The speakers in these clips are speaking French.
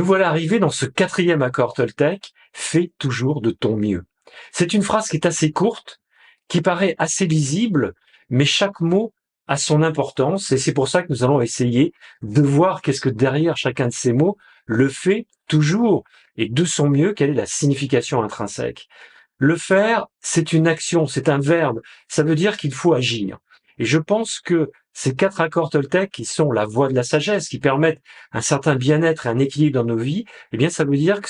Nous voilà arrivés dans ce quatrième accord Toltec, fais toujours de ton mieux. C'est une phrase qui est assez courte, qui paraît assez lisible, mais chaque mot a son importance et c'est pour ça que nous allons essayer de voir qu'est-ce que derrière chacun de ces mots, le fait toujours et de son mieux, quelle est la signification intrinsèque. Le faire, c'est une action, c'est un verbe, ça veut dire qu'il faut agir. Et je pense que ces quatre accords Toltec qui sont la voie de la sagesse, qui permettent un certain bien-être et un équilibre dans nos vies, eh bien, ça veut dire que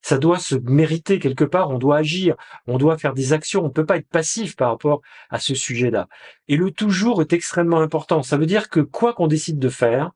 ça doit se mériter quelque part, on doit agir, on doit faire des actions, on ne peut pas être passif par rapport à ce sujet-là. Et le toujours est extrêmement important. Ça veut dire que quoi qu'on décide de faire,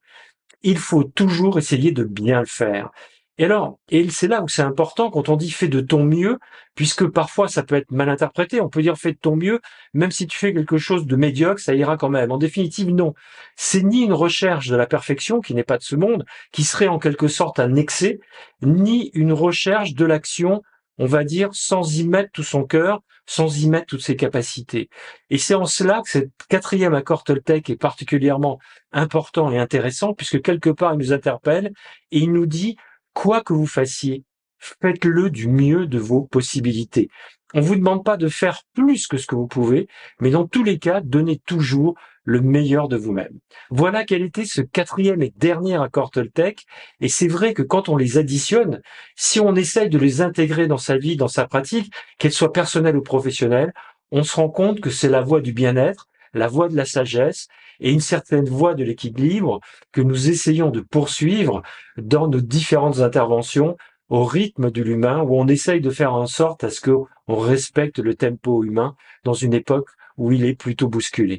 il faut toujours essayer de bien le faire. Et alors, et c'est là où c'est important quand on dit fais de ton mieux, puisque parfois ça peut être mal interprété, on peut dire fais de ton mieux, même si tu fais quelque chose de médiocre, ça ira quand même. En définitive, non. C'est ni une recherche de la perfection, qui n'est pas de ce monde, qui serait en quelque sorte un excès, ni une recherche de l'action, on va dire, sans y mettre tout son cœur, sans y mettre toutes ses capacités. Et c'est en cela que cet quatrième accord Toltec est particulièrement important et intéressant, puisque quelque part il nous interpelle et il nous dit quoi que vous fassiez, faites-le du mieux de vos possibilités. On vous demande pas de faire plus que ce que vous pouvez, mais dans tous les cas, donnez toujours le meilleur de vous-même. Voilà quel était ce quatrième et dernier accord Toltec. Et c'est vrai que quand on les additionne, si on essaye de les intégrer dans sa vie, dans sa pratique, qu'elle soit personnelle ou professionnelle, on se rend compte que c'est la voie du bien-être, la voie de la sagesse et une certaine voie de l'équilibre que nous essayons de poursuivre dans nos différentes interventions au rythme de l'humain, où on essaye de faire en sorte à ce qu'on respecte le tempo humain dans une époque où il est plutôt bousculé.